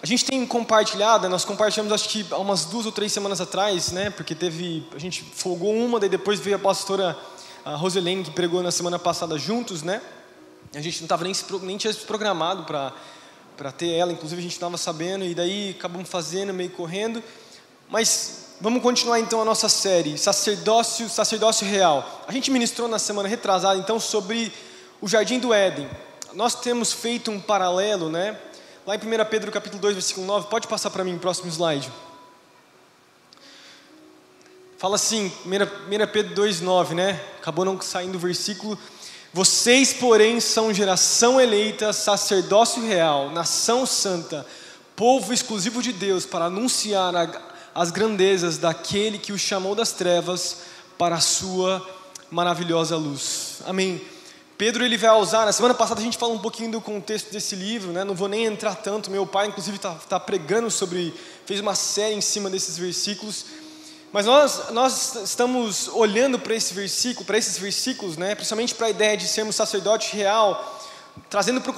gente tem compartilhado, nós compartilhamos acho que há umas 2 ou 3 semanas atrás, né? Porque a gente folgou uma, daí depois veio a pastora Roselene, que pregou na semana passada juntos, né? A gente não estava nem tinha programado para ter ela, inclusive a gente estava sabendo, e daí acabamos fazendo, meio correndo. Mas vamos continuar então a nossa série, Sacerdócio Real. A gente ministrou na semana retrasada então sobre o Jardim do Éden. Nós temos feito um paralelo, né? Lá em 1 Pedro capítulo 2, versículo 9, pode passar para mim o próximo slide. Fala assim, 1 Pedro 2, 9, né? Acabou não saindo o versículo. Vocês, porém, são geração eleita, sacerdócio real, nação santa, povo exclusivo de Deus, para anunciar as grandezas daquele que os chamou das trevas para a sua maravilhosa luz. Amém. Pedro, ele vai usar, na semana passada a gente falou um pouquinho do contexto desse livro, né? Não vou nem entrar tanto, meu pai inclusive está pregando fez uma série em cima desses versículos, mas nós estamos olhando para esses versículos, né? Principalmente para a ideia de sermos sacerdote real, trazendo para o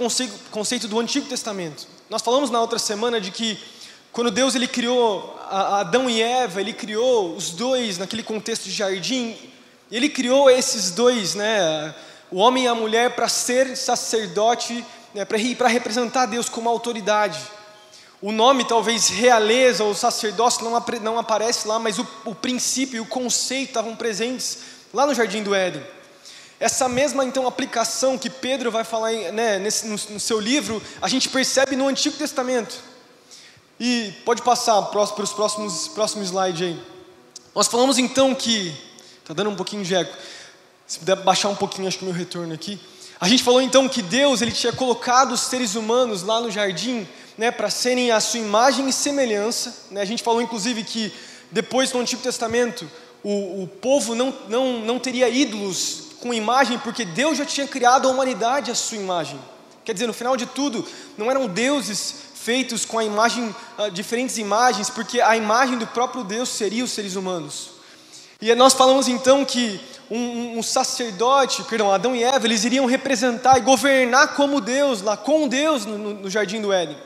conceito do Antigo Testamento. Nós falamos na outra semana de que quando Deus ele criou Adão e Eva, ele criou os dois naquele contexto de jardim, ele criou esses dois, né? O homem e a mulher para ser sacerdote, né, para representar Deus como autoridade. O nome talvez realeza ou sacerdócio não aparece lá, mas o princípio e o conceito estavam presentes lá no Jardim do Éden. Essa mesma então aplicação que Pedro vai falar, né, no seu livro, a gente percebe no Antigo Testamento. E pode passar para os próximos slides aí. Nós falamos então que, está dando um pouquinho de eco, se puder baixar um pouquinho, acho que o meu retorno aqui. A gente falou então que Deus ele tinha colocado os seres humanos lá no jardim, né, para serem a sua imagem e semelhança, né? A gente falou inclusive que depois no Antigo Testamento o povo não teria ídolos com imagem, porque Deus já tinha criado a humanidade à sua imagem. Quer dizer, no final de tudo, não eram deuses feitos com diferentes imagens, porque a imagem do próprio Deus seria os seres humanos. E nós falamos então que Adão e Eva, eles iriam representar e governar como Deus, lá com Deus no Jardim do Éden.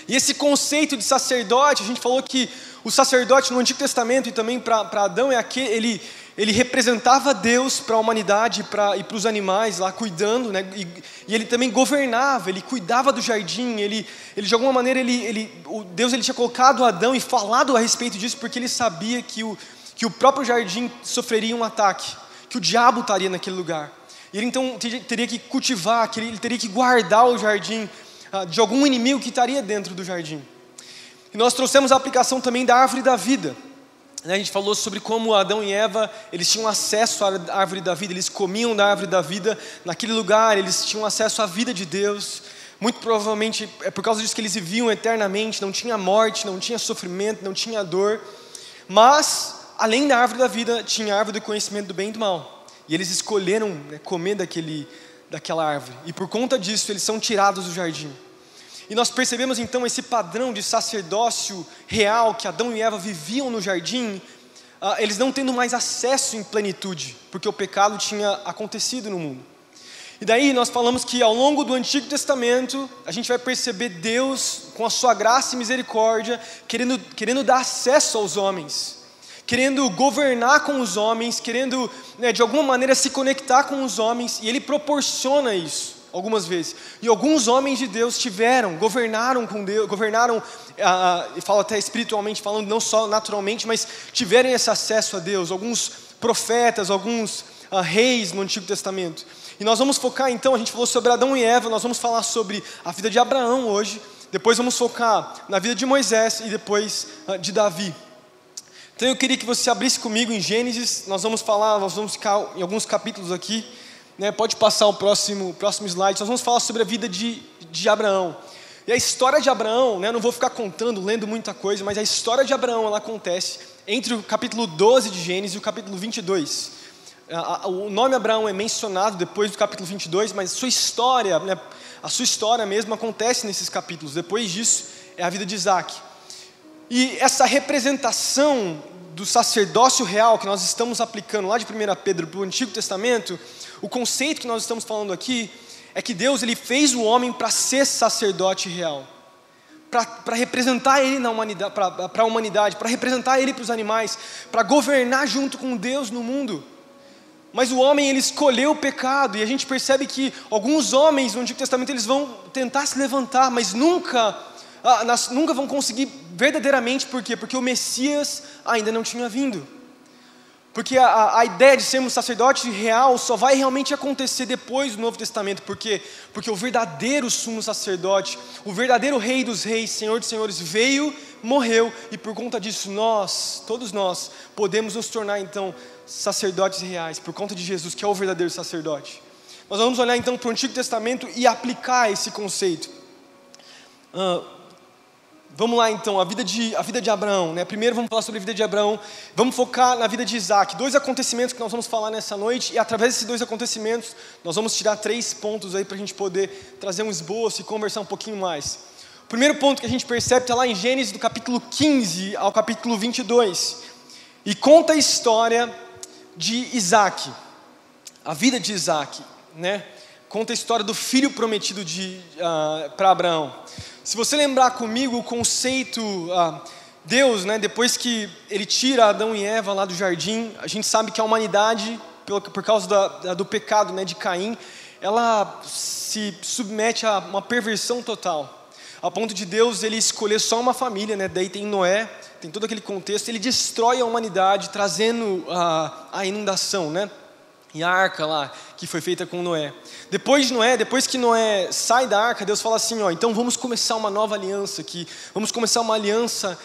E esse conceito de sacerdote, a gente falou que o sacerdote no Antigo Testamento e também para Adão, ele representava Deus para a humanidade e para os animais lá cuidando, né? E ele também governava, ele cuidava do jardim, ele de alguma maneira, Deus ele tinha colocado Adão e falado a respeito disso, porque ele sabia que o próprio jardim sofreria um ataque, que o diabo estaria naquele lugar. E ele então teria que cultivar, ele teria que guardar o jardim de algum inimigo que estaria dentro do jardim. E nós trouxemos a aplicação também da árvore da vida. A gente falou sobre como Adão e Eva, eles tinham acesso à árvore da vida, eles comiam da árvore da vida, naquele lugar eles tinham acesso à vida de Deus. Muito provavelmente é por causa disso que eles viviam eternamente, não tinha morte, não tinha sofrimento, não tinha dor. Mas além da árvore da vida, tinha a árvore do conhecimento do bem e do mal. E eles escolheram, né, comer daquela árvore. E por conta disso, eles são tirados do jardim. E nós percebemos então esse padrão de sacerdócio real que Adão e Eva viviam no jardim, eles não tendo mais acesso em plenitude, porque o pecado tinha acontecido no mundo. E daí nós falamos que ao longo do Antigo Testamento, a gente vai perceber Deus, com a sua graça e misericórdia, querendo dar acesso aos homens, querendo governar com os homens, querendo, né, de alguma maneira se conectar com os homens, e Ele proporciona isso algumas vezes. E alguns homens de Deus governaram com Deus, e falo até espiritualmente falando, não só naturalmente, mas tiveram esse acesso a Deus. Alguns profetas, alguns reis no Antigo Testamento. E nós vamos focar então, a gente falou sobre Adão e Eva, nós vamos falar sobre a vida de Abraão hoje, depois vamos focar na vida de Moisés e depois de Davi. Então eu queria que você abrisse comigo em Gênesis, nós vamos ficar em alguns capítulos aqui, né? Pode passar o próximo slide. Nós vamos falar sobre a vida de Abraão. E a história de Abraão, né? Não vou ficar lendo muita coisa, mas a história de Abraão, ela acontece entre o capítulo 12 de Gênesis e o capítulo 22. O nome Abraão é mencionado depois do capítulo 22, mas sua história, né? A sua história mesmo acontece nesses capítulos. Depois disso é a vida de Isaac. E essa representação do sacerdócio real que nós estamos aplicando lá de 1 Pedro para o Antigo Testamento, o conceito que nós estamos falando aqui é que Deus ele fez o homem para ser sacerdote real, para representar Ele na humanidade, para a humanidade, para representar Ele para os animais, para governar junto com Deus no mundo. Mas o homem, ele escolheu o pecado, e a gente percebe que alguns homens no Antigo Testamento, eles vão tentar se levantar, mas nunca vão conseguir verdadeiramente. Por quê? Porque o Messias ainda não tinha vindo. Porque a ideia de sermos sacerdote real só vai realmente acontecer depois do Novo Testamento. Por quê? Porque o verdadeiro sumo sacerdote, o verdadeiro Rei dos Reis, Senhor dos Senhores, veio, morreu, e por conta disso todos nós, podemos nos tornar então sacerdotes reais, por conta de Jesus, que é o verdadeiro sacerdote. Nós vamos olhar então para o Antigo Testamento e aplicar esse conceito. Vamos lá então, a vida de Abraão, né? Primeiro vamos falar sobre a vida de Abraão, vamos focar na vida de Isaac. 2 acontecimentos que nós vamos falar nessa noite, e através desses 2 acontecimentos, nós vamos tirar 3 pontos aí para a gente poder trazer um esboço e conversar um pouquinho mais. O primeiro ponto que a gente percebe está lá em Gênesis, do capítulo 15 ao capítulo 22, e conta a história de Isaac, a vida de Isaac, né? Conta a história do filho prometido para Abraão. Se você lembrar comigo o conceito, Deus, né, depois que Ele tira Adão e Eva lá do jardim, a gente sabe que a humanidade, por causa do pecado, né, de Caim, ela se submete a uma perversão total, a ponto de Deus ele escolher só uma família, né, daí tem Noé, tem todo aquele contexto, ele destrói a humanidade, trazendo a inundação, né? E a arca lá, que foi feita com Noé. Depois que Noé sai da arca, Deus fala assim, então vamos começar uma nova aliança aqui. Vamos começar uma aliança,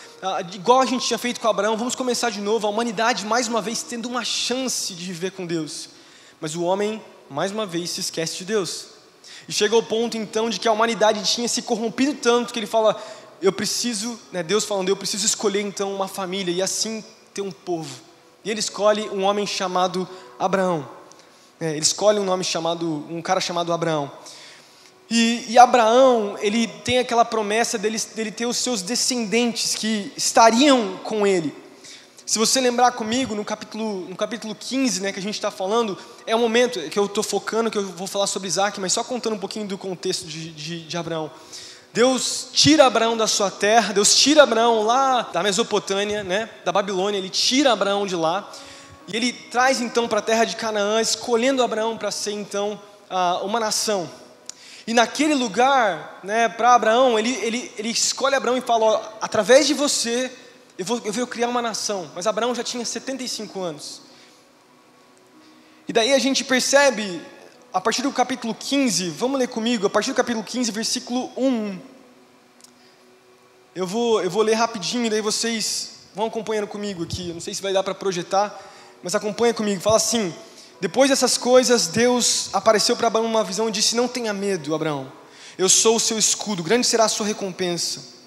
igual a gente tinha feito com Abraão, vamos começar de novo, a humanidade mais uma vez tendo uma chance de viver com Deus. Mas o homem, mais uma vez, se esquece de Deus. E chega ao ponto então de que a humanidade tinha se corrompido tanto, que ele fala, Deus falando, eu preciso escolher então uma família, e assim ter um povo. E ele escolhe um homem chamado Abraão. Ele escolhe um cara chamado Abraão. E Abraão, ele tem aquela promessa dele ter os seus descendentes que estariam com ele. Se você lembrar comigo, no capítulo 15, né, que a gente está falando, é o momento que eu estou focando, que eu vou falar sobre Isaac, mas só contando um pouquinho do contexto de Abraão. Deus tira Abraão da sua terra, Deus tira Abraão lá da Mesopotâmia, né, da Babilônia, ele tira Abraão de lá, e ele traz então para a terra de Canaã, escolhendo Abraão para ser então uma nação. E naquele lugar, né, para Abraão, ele escolhe Abraão e fala, através de você, eu vou criar uma nação. Mas Abraão já tinha 75 anos. E daí a gente percebe, a partir do capítulo 15, vamos ler comigo, a partir do capítulo 15, versículo 1. Eu vou ler rapidinho, e daí vocês vão acompanhando comigo aqui. Eu não sei se vai dar para projetar, mas acompanha comigo. Fala assim, depois dessas coisas, Deus apareceu para Abraão numa visão e disse, não tenha medo, Abraão. Eu sou o seu escudo, grande será a sua recompensa.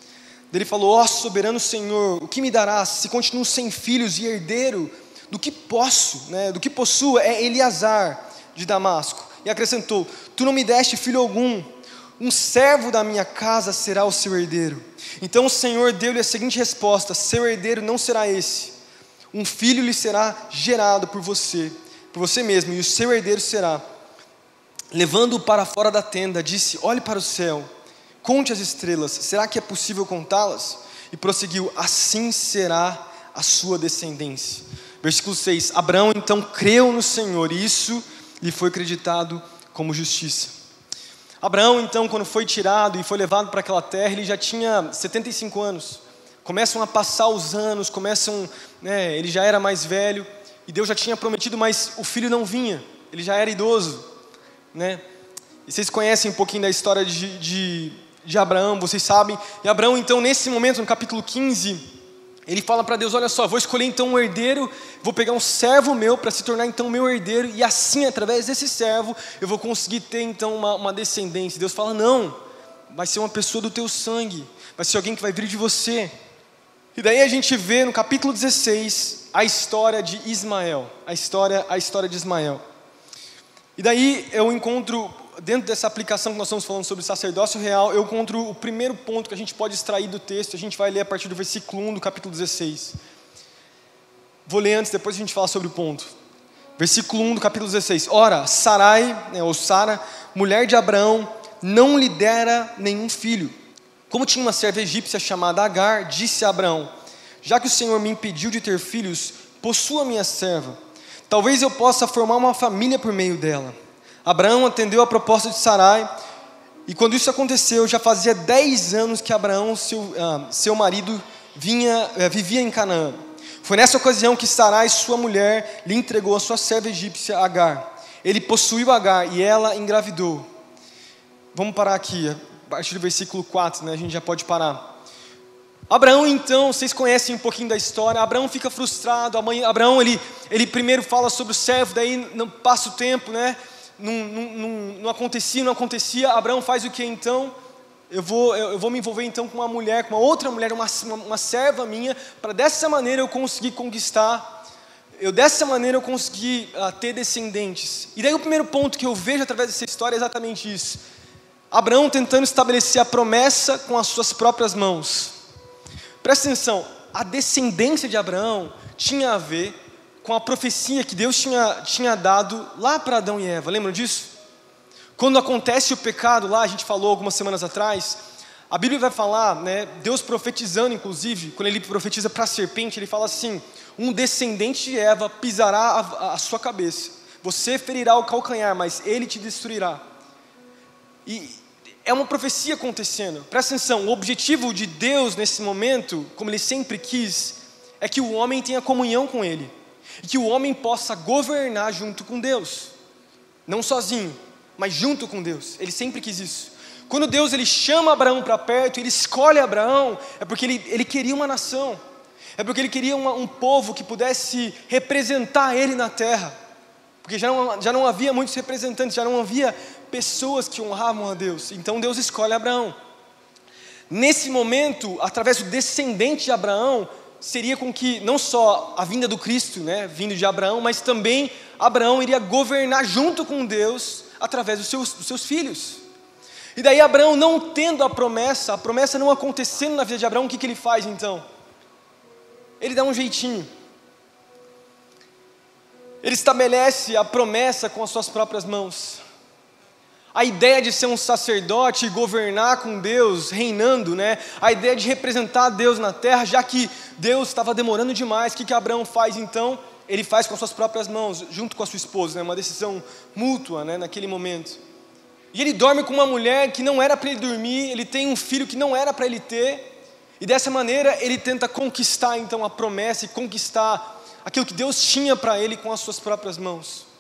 Ele falou, ó soberano Senhor, o que me darás se continuo sem filhos e herdeiro do que possuo é Eleazar de Damasco. E acrescentou, tu não me deste filho algum, um servo da minha casa será o seu herdeiro. Então o Senhor deu-lhe a seguinte resposta, seu herdeiro não será esse, um filho lhe será gerado por você mesmo, e o seu herdeiro será. Levando-o para fora da tenda, disse, olhe para o céu, conte as estrelas, será que é possível contá-las? E prosseguiu, assim será a sua descendência. Versículo 6, Abraão então creu no Senhor, e isso lhe foi acreditado como justiça. Abraão então, quando foi tirado e foi levado para aquela terra, ele já tinha 75 anos. Começam a passar os anos, ele já era mais velho, e Deus já tinha prometido, mas o filho não vinha, ele já era idoso, né? E vocês conhecem um pouquinho da história de Abraão, vocês sabem. E Abraão então, nesse momento, no capítulo 15, ele fala para Deus, olha só, vou escolher então um herdeiro, vou pegar um servo meu para se tornar então meu herdeiro, e assim, através desse servo, eu vou conseguir ter então uma descendência. Deus fala, não, vai ser uma pessoa do teu sangue, vai ser alguém que vai vir de você. E daí a gente vê no capítulo 16 a história de Ismael, a história de Ismael. E daí eu encontro, dentro dessa aplicação que nós estamos falando sobre sacerdócio real, eu encontro o primeiro ponto que a gente pode extrair do texto. A gente vai ler a partir do versículo 1 do capítulo 16. Vou ler antes, depois a gente fala sobre o ponto. Versículo 1 do capítulo 16. Ora, Sarai, ou Sara, mulher de Abraão, não lhe dera nenhum filho, Como tinha uma serva egípcia chamada Agar, disse a Abraão: já que o Senhor me impediu de ter filhos, possua minha serva. Talvez eu possa formar uma família por meio dela. Abraão atendeu a proposta de Sarai, e quando isso aconteceu, já fazia 10 anos que Abraão, seu marido, vivia em Canaã. Foi nessa ocasião que Sarai, sua mulher, lhe entregou a sua serva egípcia Agar. Ele possuiu Agar e ela engravidou. Vamos parar aqui, a partir do versículo 4, né? A gente já pode parar. Abraão, então, vocês conhecem um pouquinho da história. Abraão fica frustrado. Abraão, ele primeiro fala sobre o servo, daí não passa o tempo, né? Não acontecia. Abraão faz o que então? Eu vou me envolver então com uma mulher, com uma outra mulher, uma serva minha, para dessa maneira eu conseguir conquistar, dessa maneira eu conseguir ter descendentes. E daí o primeiro ponto que eu vejo através dessa história é exatamente isso. Abraão tentando estabelecer a promessa com as suas próprias mãos. Presta atenção, a descendência de Abraão tinha a ver com a profecia que Deus tinha dado lá para Adão e Eva, lembram disso? Quando acontece o pecado lá, a gente falou algumas semanas atrás, a Bíblia vai falar, né, Deus profetizando inclusive, quando ele profetiza para a serpente, ele fala assim: um descendente de Eva pisará a sua cabeça, você ferirá o calcanhar, mas ele te destruirá. E é uma profecia acontecendo. Presta atenção, o objetivo de Deus nesse momento, como ele sempre quis, é que o homem tenha comunhão com ele, e que o homem possa governar junto com Deus, não sozinho, mas junto com Deus. Ele sempre quis isso. Quando Deus ele chama Abraão para perto, ele escolhe Abraão, é porque ele queria uma nação, é porque ele queria um povo que pudesse representar ele na terra, porque já não havia muitos representantes, já não havia pessoas que honravam a Deus. Então Deus escolhe Abraão. Nesse momento, através do descendente de Abraão, seria com que não só a vinda do Cristo, né, vindo de Abraão, mas também Abraão iria governar junto com Deus através dos seus filhos. E daí Abraão não tendo a promessa não acontecendo na vida de Abraão, o que ele faz então? Ele dá um jeitinho. Ele estabelece a promessa com as suas próprias mãos. A ideia de ser um sacerdote e governar com Deus, reinando, né? A ideia de representar Deus na terra, já que Deus estava demorando demais, o que Abraão faz então? Ele faz com as suas próprias mãos, junto com a sua esposa, né? Uma decisão mútua, né? Naquele momento. E ele dorme com uma mulher que não era para ele dormir, ele tem um filho que não era para ele ter, e dessa maneira ele tenta conquistar então a promessa e conquistar aquilo que Deus tinha para ele com as suas próprias mãos.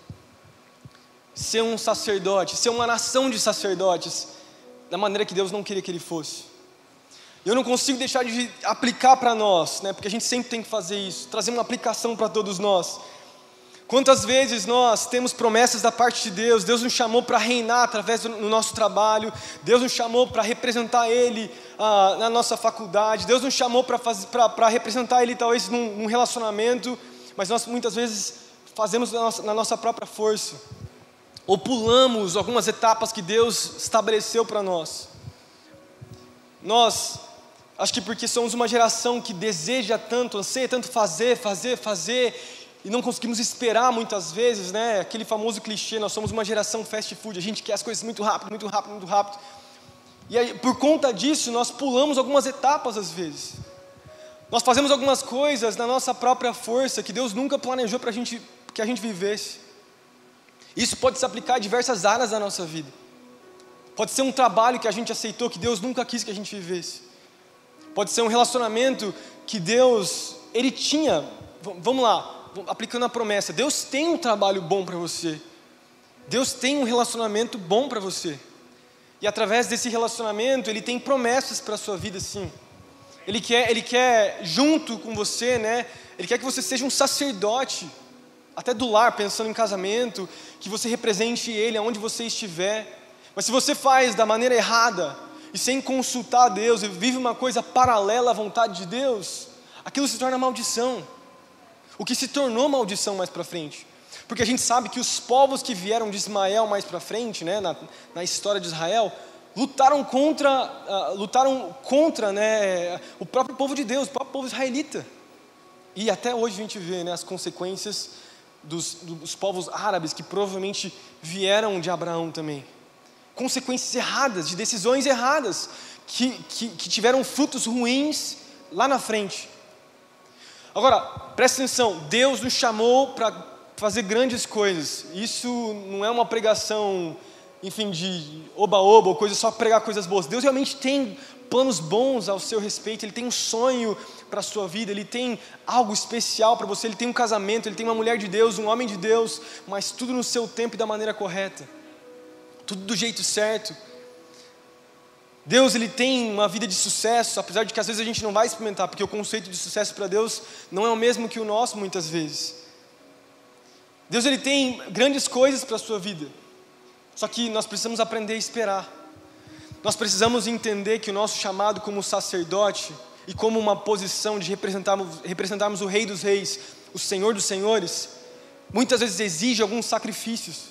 Ser um sacerdote, ser uma nação de sacerdotes, da maneira que Deus não queria que ele fosse. Eu não consigo deixar de aplicar para nós, né? Porque a gente sempre tem que fazer isso, trazer uma aplicação para todos nós. Quantas vezes nós temos promessas da parte de Deus, Deus nos chamou para reinar através do nosso trabalho, Deus nos chamou para representar Ele na nossa faculdade, Deus nos chamou para representar Ele talvez num relacionamento, mas nós muitas vezes fazemos na nossa própria força, ou pulamos algumas etapas que Deus estabeleceu para nós. Nós, acho que porque somos uma geração que deseja tanto, anseia tanto fazer, e não conseguimos esperar muitas vezes, né? Aquele famoso clichê, nós somos uma geração fast food, a gente quer as coisas muito rápido. E aí, por conta disso, nós pulamos algumas etapas às vezes. Nós fazemos algumas coisas na nossa própria força, que Deus nunca planejou para que a gente vivesse. Isso pode se aplicar a diversas áreas da nossa vida. Pode ser um trabalho que a gente aceitou, que Deus nunca quis que a gente vivesse. Pode ser um relacionamento que Deus, Ele tinha, vamos lá, aplicando a promessa, Deus tem um trabalho bom para você, Deus tem um relacionamento bom para você, e através desse relacionamento, Ele tem promessas para a sua vida sim, Ele quer junto com você, né? Ele quer que você seja um sacerdote, até do lar, pensando em casamento, que você represente Ele aonde você estiver, mas se você faz da maneira errada, e sem consultar a Deus, e vive uma coisa paralela à vontade de Deus, aquilo se torna maldição, o que se tornou maldição mais para frente, porque a gente sabe que os povos que vieram de Ismael mais para frente, né, na história de Israel, lutaram contra, né, o próprio povo de Deus, o próprio povo israelita, e até hoje a gente vê, né, as consequências dos povos árabes, que provavelmente vieram de Abraão também, consequências erradas, de decisões erradas, que tiveram frutos ruins lá na frente. Agora, presta atenção, Deus nos chamou para fazer grandes coisas. Isso não é uma pregação, enfim, de oba-oba, ou coisa só pregar coisas boas. Deus realmente tem planos bons ao seu respeito, Ele tem um sonho para a sua vida, Ele tem algo especial para você, Ele tem um casamento, Ele tem uma mulher de Deus, um homem de Deus, mas tudo no seu tempo e da maneira correta, tudo do jeito certo. Deus, Ele tem uma vida de sucesso, apesar de que às vezes a gente não vai experimentar, porque o conceito de sucesso para Deus não é o mesmo que o nosso muitas vezes. Deus, Ele tem grandes coisas para a sua vida, só que nós precisamos aprender a esperar. Nós precisamos entender que o nosso chamado como sacerdote e como uma posição de representarmos o Rei dos Reis, o Senhor dos Senhores, muitas vezes exige alguns sacrifícios.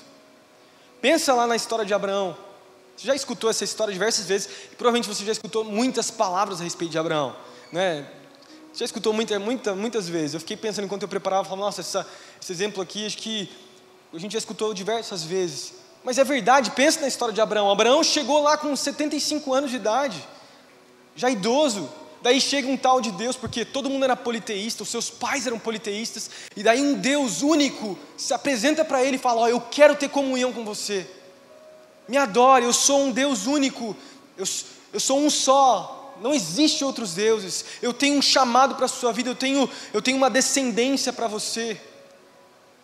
Pensa lá na história de Abraão. Você já escutou essa história diversas vezes, e provavelmente você já escutou muitas palavras a respeito de Abraão, né? Já escutou muitas vezes. Eu fiquei pensando enquanto eu preparava, falando, nossa, esse exemplo aqui, acho que a gente já escutou diversas vezes. Mas é verdade, pensa na história de Abraão. Abraão chegou lá com 75 anos de idade, já idoso. Daí chega um tal de Deus, porque todo mundo era politeísta, os seus pais eram politeístas, e daí um Deus único se apresenta para ele e fala, eu quero ter comunhão com você. Me adore, eu sou um Deus único, eu sou um só, não existe outros deuses. Eu tenho um chamado para a sua vida, eu tenho uma descendência para você.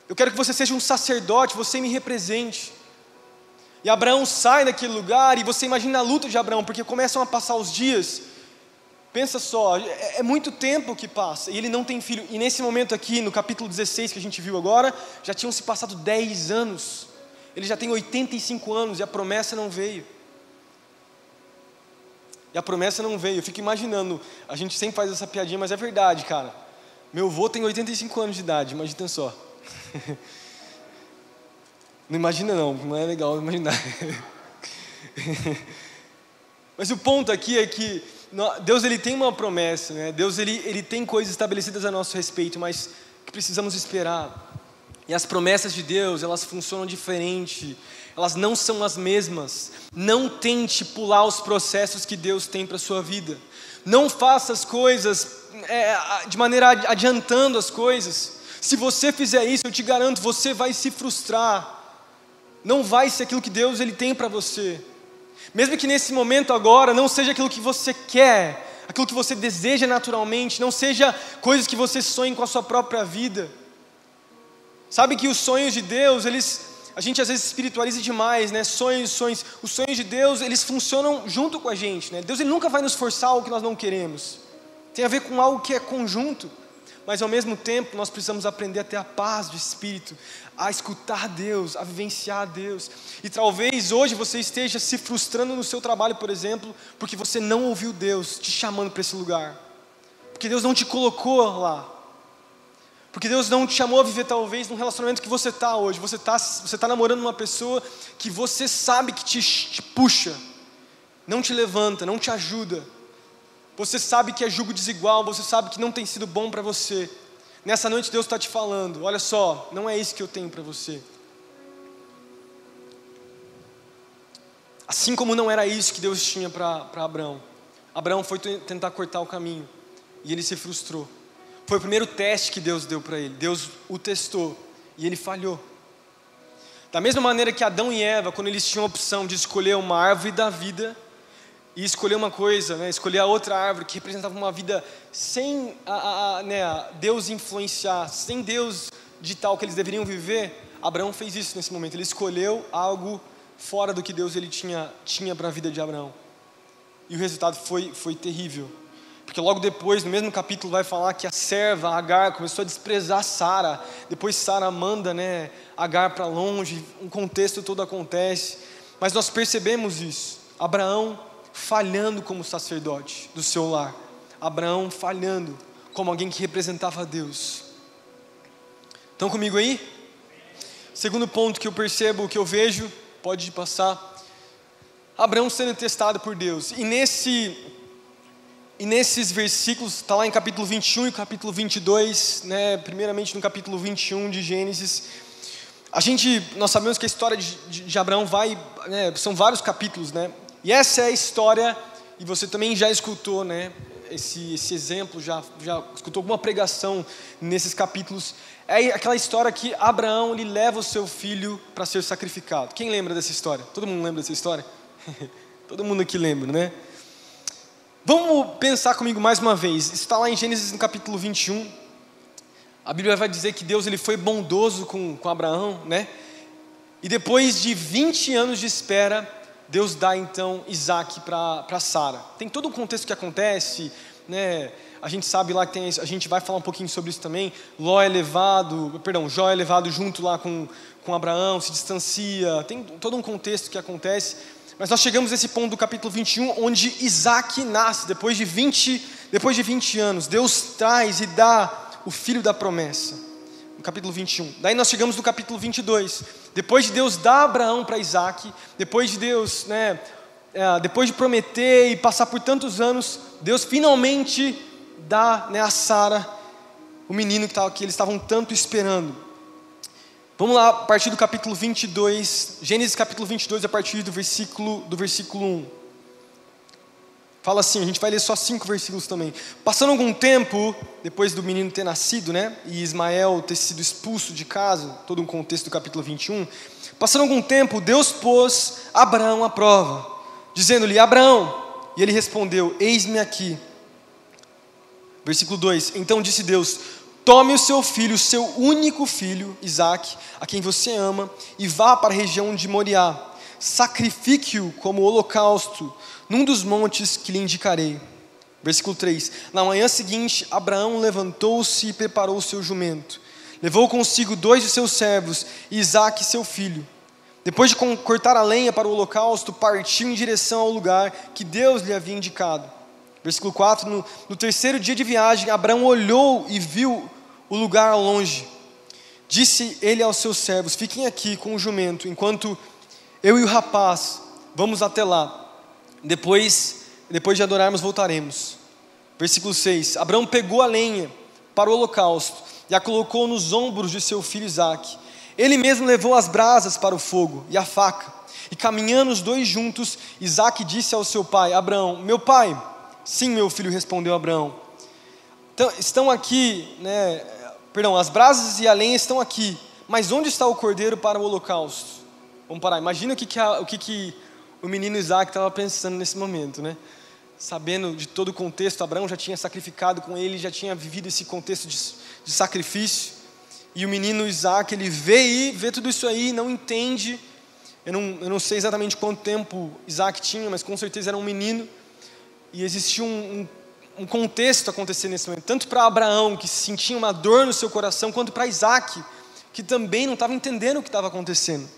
Eu quero que você seja um sacerdote, você me represente. E Abraão sai daquele lugar, e você imagina a luta de Abraão, porque começam a passar os dias. Pensa só, é muito tempo que passa, e ele não tem filho. E nesse momento aqui, no capítulo 16 que a gente viu agora, já tinham se passado 10 anos. Ele já tem 85 anos e a promessa não veio. Eu fico imaginando, a gente sempre faz essa piadinha, mas é verdade, cara. Meu avô tem 85 anos de idade, imagina só. Não imagina não é legal imaginar. Mas o ponto aqui é que Deus, Ele tem uma promessa, né? Deus ele tem coisas estabelecidas a nosso respeito, mas que precisamos esperar. E as promessas de Deus, elas funcionam diferente, elas não são as mesmas. Não tente pular os processos que Deus tem para a sua vida. Não faça as coisas de maneira adiantando as coisas. Se você fizer isso, eu te garanto, você vai se frustrar. Não vai ser aquilo que Deus Ele tem para você. Mesmo que nesse momento agora não seja aquilo que você quer, aquilo que você deseja naturalmente, não seja coisas que você sonhe com a sua própria vida. Sabe que os sonhos de Deus, a gente às vezes espiritualiza demais, né? Sonhos. Os sonhos de Deus, eles funcionam junto com a gente, né? Deus, Ele nunca vai nos forçar algo que nós não queremos. Tem a ver com algo que é conjunto. Mas ao mesmo tempo, nós precisamos aprender a ter a paz de espírito, a escutar Deus, a vivenciar Deus. E talvez hoje você esteja se frustrando no seu trabalho, por exemplo, porque você não ouviu Deus te chamando para esse lugar. Porque Deus não te colocou lá. Porque Deus não te chamou a viver talvez num relacionamento que você está hoje. Você tá namorando uma pessoa que você sabe que te puxa, não te levanta, não te ajuda. Você sabe que é jugo desigual, você sabe que não tem sido bom para você. Nessa noite Deus está te falando, olha só, não é isso que eu tenho para você. Assim como não era isso que Deus tinha para Abraão. Abraão foi tentar cortar o caminho e ele se frustrou. Foi o primeiro teste que Deus deu para ele. Deus o testou e ele falhou. Da mesma maneira que Adão e Eva, quando eles tinham a opção de escolher uma árvore da vida e escolher uma coisa, né, escolher a outra árvore que representava uma vida sem Deus influenciar, sem Deus ditar o que eles deveriam viver, Abraão fez isso nesse momento. Ele escolheu algo fora do que Deus ele tinha para a vida de Abraão. E o resultado foi terrível. Porque logo depois, no mesmo capítulo, vai falar que a serva, Agar, começou a desprezar Sara. Depois Sara manda, Agar para longe, um contexto todo acontece. Mas nós percebemos isso. Abraão falhando como sacerdote do seu lar. Abraão falhando como alguém que representava a Deus. Estão comigo aí? Segundo ponto que eu percebo, que eu vejo, pode passar. Abraão sendo testado por Deus. E nesses versículos, está lá em capítulo 21 e capítulo 22, primeiramente no capítulo 21 de Gênesis, nós sabemos que a história de Abraão são vários capítulos, e essa é a história e você também já escutou, né, esse exemplo, já escutou alguma pregação nesses capítulos, é aquela história que Abraão ele leva o seu filho para ser sacrificado. Quem lembra dessa história? Todo mundo lembra dessa história? Todo mundo aqui lembra, né? Vamos pensar comigo mais uma vez. Está lá em Gênesis no capítulo 21. A Bíblia vai dizer que Deus ele foi bondoso com Abraão, né? E depois de 20 anos de espera, Deus dá então Isaac para Sara. Tem todo um contexto que acontece, né? A gente sabe lá que a gente vai falar um pouquinho sobre isso também. Jó é levado junto lá com Abraão, se distancia. Tem todo um contexto que acontece. Mas nós chegamos nesse ponto do capítulo 21, onde Isaac nasce, depois de 20 anos. Deus traz e dá o filho da promessa. No capítulo 21. Daí nós chegamos no capítulo 22. Depois de Deus dar Abraão para Isaac, depois de Deus, depois de prometer e passar por tantos anos, Deus finalmente dá, a Sara o menino que eles estavam tanto esperando. Vamos lá, a partir do capítulo 22, Gênesis capítulo 22, a partir do versículo 1. Fala assim, a gente vai ler só 5 versículos também. Passando algum tempo, depois do menino ter nascido, e Ismael ter sido expulso de casa, todo um contexto do capítulo 21, passando algum tempo, Deus pôs Abraão à prova, dizendo-lhe, Abraão, e ele respondeu, eis-me aqui. Versículo 2, então disse Deus, tome o seu filho, o seu único filho, Isaque, a quem você ama, e vá para a região de Moriá, sacrifique-o como holocausto, num dos montes que lhe indicarei. Versículo 3, na manhã seguinte, Abraão levantou-se e preparou o seu jumento, levou consigo 2 de seus servos, e Isaque seu filho. Depois de cortar a lenha para o holocausto, partiu em direção ao lugar que Deus lhe havia indicado. Versículo 4, no terceiro dia de viagem, Abraão olhou e viu o lugar ao longe. Disse ele aos seus servos, fiquem aqui com o jumento, enquanto eu e o rapaz vamos até lá. Depois de adorarmos, voltaremos. Versículo 6, Abraão pegou a lenha para o holocausto e a colocou nos ombros de seu filho Isaque. Ele mesmo levou as brasas para o fogo e a faca. E caminhando os 2 juntos, Isaque disse ao seu pai, Abraão, meu pai. Sim, meu filho, respondeu Abraão. Então, estão aqui, as brasas e a lenha estão aqui, mas onde está o cordeiro para o holocausto? Vamos parar, imagina o que o menino Isaac estava pensando nesse momento, Sabendo de todo o contexto, Abraão já tinha sacrificado com ele, já tinha vivido esse contexto de sacrifício, e o menino Isaac, ele vê tudo isso aí, não entende, eu não sei exatamente quanto tempo Isaac tinha, mas com certeza era um menino, e existia um contexto acontecendo nesse momento, tanto para Abraão, que sentia uma dor no seu coração, quanto para Isaac, que também não estava entendendo o que estava acontecendo.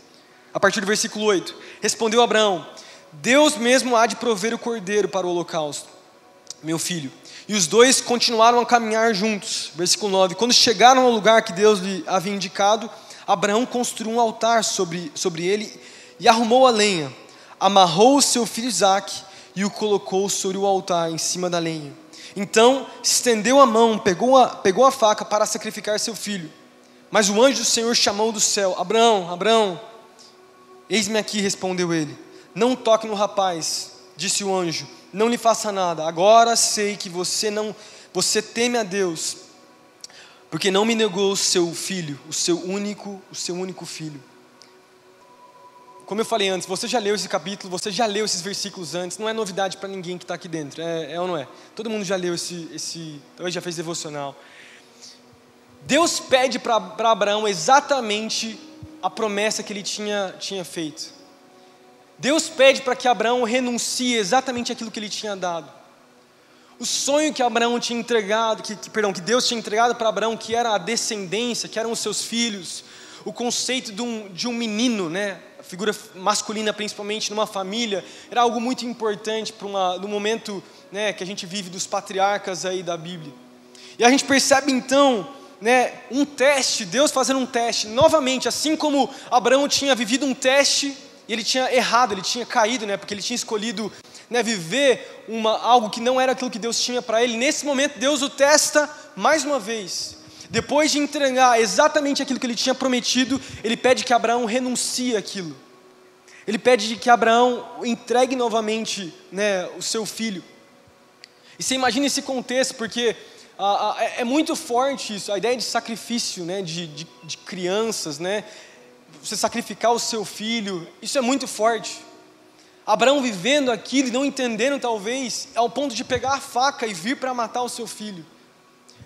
A partir do versículo 8, respondeu Abraão, Deus mesmo há de prover o cordeiro para o holocausto, meu filho. E os 2 continuaram a caminhar juntos. Versículo 9, quando chegaram ao lugar que Deus lhe havia indicado, Abraão construiu um altar sobre ele e arrumou a lenha, amarrou o seu filho Isaque e o colocou sobre o altar em cima da lenha. Então estendeu a mão, pegou a faca para sacrificar seu filho. Mas o anjo do Senhor chamou do céu, Abraão, Abraão. Eis-me aqui, respondeu ele. Não toque no rapaz, disse o anjo, não lhe faça nada. Agora sei que você teme a Deus, porque não me negou o seu filho, o seu único filho. Como eu falei antes, você já leu esse capítulo, você já leu esses versículos antes, não é novidade para ninguém que está aqui dentro, é ou não é? Todo mundo já leu hoje já fez devocional. Deus pede para Abraão exatamente a promessa que ele tinha feito. Deus pede para que Abraão renuncie exatamente aquilo que ele tinha dado. O sonho que Abraão tinha entregado, que Deus tinha entregado para Abraão, que era a descendência, que eram os seus filhos, o conceito de um menino, a figura masculina principalmente numa família, era algo muito importante no momento que a gente vive dos patriarcas aí da Bíblia. E a gente percebe então, um teste, Deus fazendo um teste, novamente, assim como Abraão tinha vivido um teste, e ele tinha errado, ele tinha caído, porque ele tinha escolhido viver algo que não era aquilo que Deus tinha para ele. Nesse momento Deus o testa mais uma vez. Depois de entregar exatamente aquilo que ele tinha prometido, ele pede que Abraão renuncie aquilo. Ele pede que Abraão entregue novamente, né, o seu filho. E você imagina esse contexto, porque é muito forte isso, a ideia de sacrifício, né, de crianças, né, você sacrificar o seu filho, isso é muito forte. Abraão vivendo aquilo e não entendendo talvez, ao ponto de pegar a faca e vir para matar o seu filho.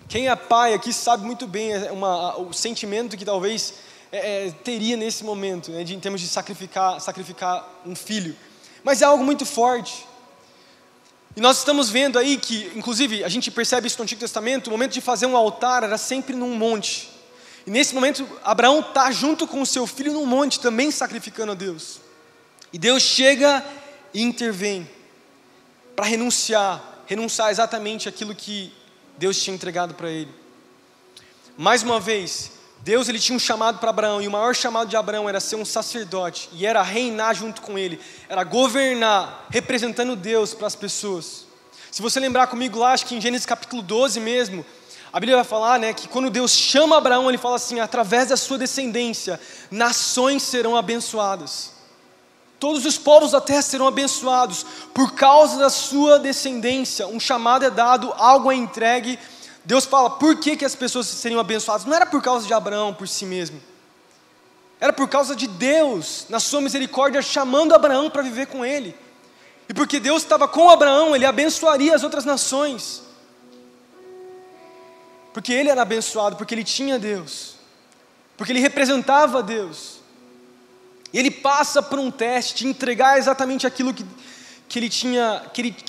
Quem é pai aqui sabe muito bem o sentimento que talvez teria nesse momento, né, em termos de sacrificar um filho. Mas é algo muito forte. E nós estamos vendo aí que, inclusive, a gente percebe isso no Antigo Testamento, o momento de fazer um altar era sempre num monte. E nesse momento, Abraão está junto com o seu filho num monte, também sacrificando a Deus. E Deus chega e intervém para renunciar exatamente aquilo que Deus tinha entregado para ele. Mais uma vez, Deus ele tinha um chamado para Abraão, e o maior chamado de Abraão era ser um sacerdote, e era reinar junto com ele, era governar, representando Deus para as pessoas. Se você lembrar comigo lá, acho que em Gênesis capítulo 12 mesmo, a Bíblia vai falar, né, que quando Deus chama Abraão, ele fala assim: através da sua descendência, nações serão abençoadas. Todos os povos da terra serão abençoados, por causa da sua descendência. Um chamado é dado, algo é entregue. Deus fala, por que as pessoas seriam abençoadas? Não era por causa de Abraão por si mesmo. Era por causa de Deus, na sua misericórdia, chamando Abraão para viver com ele. E porque Deus estava com Abraão, ele abençoaria as outras nações. Porque ele era abençoado, porque ele tinha Deus. Porque ele representava Deus. E ele passa por um teste de entregar exatamente aquilo que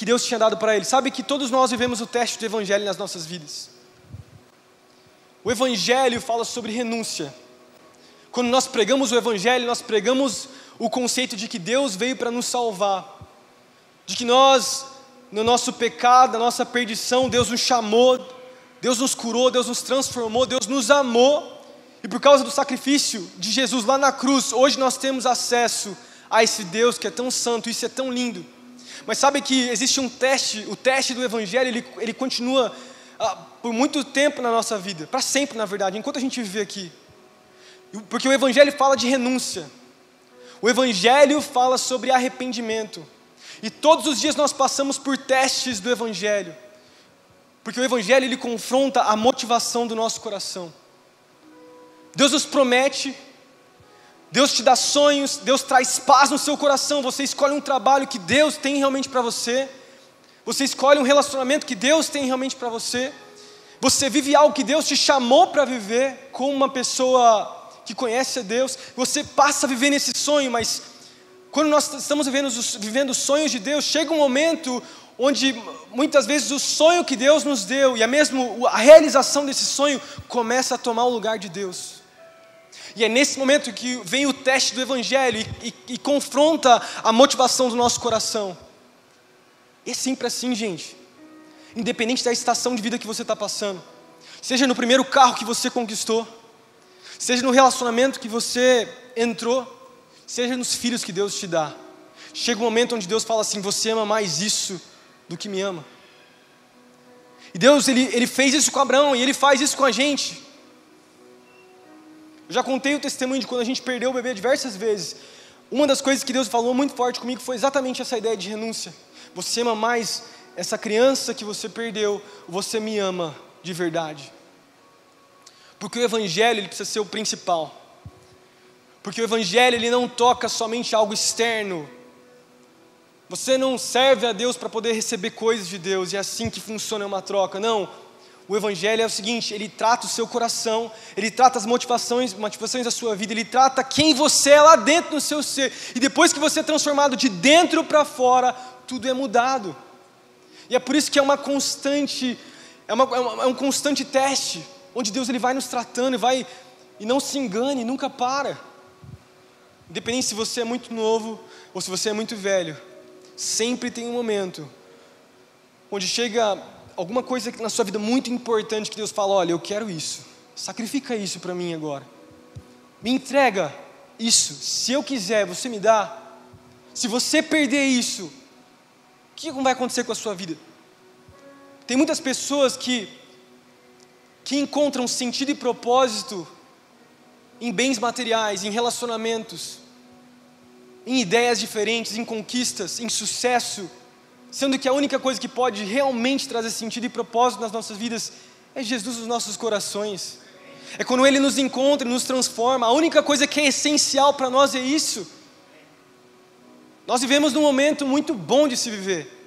Deus tinha dado para ele. Sabe que todos nós vivemos o teste do Evangelho nas nossas vidas. O Evangelho fala sobre renúncia. Quando nós pregamos o Evangelho, nós pregamos o conceito de que Deus veio para nos salvar. De que nós, no nosso pecado, na nossa perdição, Deus nos chamou, Deus nos curou, Deus nos transformou, Deus nos amou. E por causa do sacrifício de Jesus lá na cruz, hoje nós temos acesso a esse Deus que é tão santo, isso é tão lindo. Mas sabe que existe um teste, o teste do Evangelho, ele continua por muito tempo na nossa vida, para sempre na verdade, enquanto a gente viver aqui. Porque o Evangelho fala de renúncia, o Evangelho fala sobre arrependimento, e todos os dias nós passamos por testes do Evangelho, porque o Evangelho ele confronta a motivação do nosso coração. Deus nos promete, Deus te dá sonhos, Deus traz paz no seu coração, você escolhe um trabalho que Deus tem realmente para você, você escolhe um relacionamento que Deus tem realmente para você, você vive algo que Deus te chamou para viver, com uma pessoa que conhece a Deus, você passa a viver nesse sonho, mas quando nós estamos vivendo os sonhos de Deus, chega um momento onde muitas vezes o sonho que Deus nos deu, e a realização desse sonho, começa a tomar o lugar de Deus. E é nesse momento que vem o teste do Evangelho e confronta a motivação do nosso coração. É sempre assim, gente. Independente da estação de vida que você está passando. Seja no primeiro carro que você conquistou. Seja no relacionamento que você entrou. Seja nos filhos que Deus te dá. Chega um momento onde Deus fala assim: você ama mais isso do que me ama. E Deus, ele fez isso com Abraão e Ele faz isso com a gente. Eu já contei o testemunho de quando a gente perdeu o bebê diversas vezes. Uma das coisas que Deus falou muito forte comigo foi exatamente essa ideia de renúncia. Você ama mais essa criança que você perdeu, ou você me ama de verdade? Porque o Evangelho ele precisa ser o principal. Porque o Evangelho ele não toca somente algo externo. Você não serve a Deus para poder receber coisas de Deus, e é assim que funciona uma troca. Não. O Evangelho é o seguinte, ele trata o seu coração, ele trata as motivações da sua vida, ele trata quem você é lá dentro no seu ser, e depois que você é transformado de dentro para fora, tudo é mudado. E é por isso que é uma constante, é um constante teste, onde Deus ele vai nos tratando e não se engane, nunca para. Independente se você é muito novo ou se você é muito velho, sempre tem um momento onde chega alguma coisa na sua vida muito importante que Deus fala: olha, eu quero isso, sacrifica isso para mim agora, me entrega isso, se eu quiser você me dá. Se você perder isso, o que vai acontecer com a sua vida? Tem muitas pessoas que encontram sentido e propósito em bens materiais, em relacionamentos, em ideias diferentes, em conquistas, em sucesso, sendo que a única coisa que pode realmente trazer sentido e propósito nas nossas vidas é Jesus nos nossos corações. É quando Ele nos encontra e nos transforma. A única coisa que é essencial para nós é isso. Nós vivemos num momento muito bom de se viver.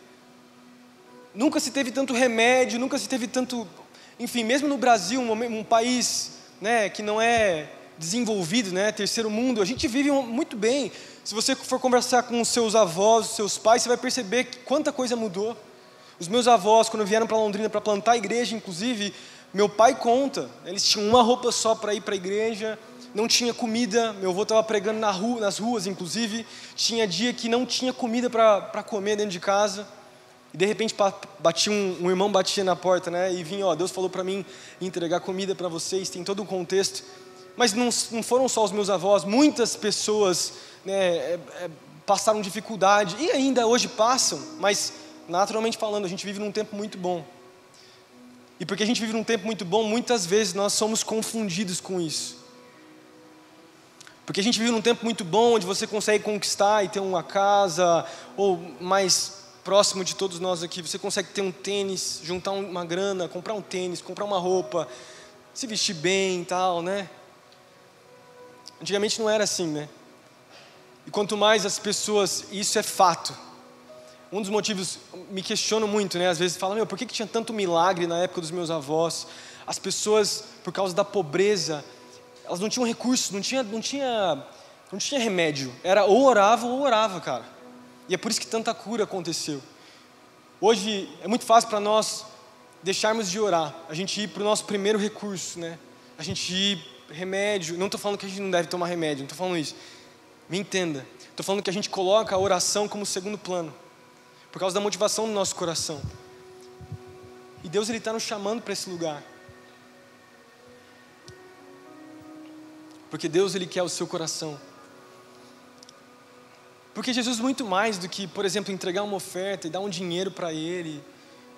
Nunca se teve tanto remédio, nunca se teve tanto... Enfim, mesmo no Brasil, um país, né, que não é desenvolvido, né, terceiro mundo, a gente vive muito bem. Se você for conversar com os seus avós, os seus pais, você vai perceber que quanta coisa mudou. Os meus avós, quando vieram para Londrina para plantar a igreja, inclusive, meu pai conta, eles tinham uma roupa só para ir para a igreja, não tinha comida, meu avô estava pregando nas ruas, inclusive, tinha dia que não tinha comida para comer dentro de casa, e de repente batia um irmão batia na porta, né, e vinha, Deus falou para mim entregar comida para vocês, tem todo um contexto, mas não foram só os meus avós, muitas pessoas, né, passaram dificuldade, e ainda hoje passam, mas naturalmente falando, a gente vive num tempo muito bom. E porque a gente vive num tempo muito bom, muitas vezes nós somos confundidos com isso. Porque a gente vive num tempo muito bom, onde você consegue conquistar e ter uma casa, ou mais próximo de todos nós aqui, você consegue ter um tênis, juntar uma grana, comprar um tênis, comprar uma roupa, se vestir bem e tal, né? Antigamente não era assim, né? E quanto mais as pessoas, isso é fato. Um dos motivos, me questiono muito, né? Às vezes falam, por que tinha tanto milagre na época dos meus avós? As pessoas, por causa da pobreza, elas não tinham recursos, não tinha remédio. Era ou orava, cara. E é por isso que tanta cura aconteceu. Hoje é muito fácil para nós deixarmos de orar, a gente ir para o nosso primeiro recurso, né? A gente ir remédio, não estou falando que a gente não deve tomar remédio, não estou falando isso. Me entenda. Estou falando que a gente coloca a oração como segundo plano. Por causa da motivação do nosso coração. E Deus está nos chamando para esse lugar. Porque Deus Ele quer o seu coração. Porque Jesus muito mais do que, por exemplo, entregar uma oferta e dar um dinheiro para Ele.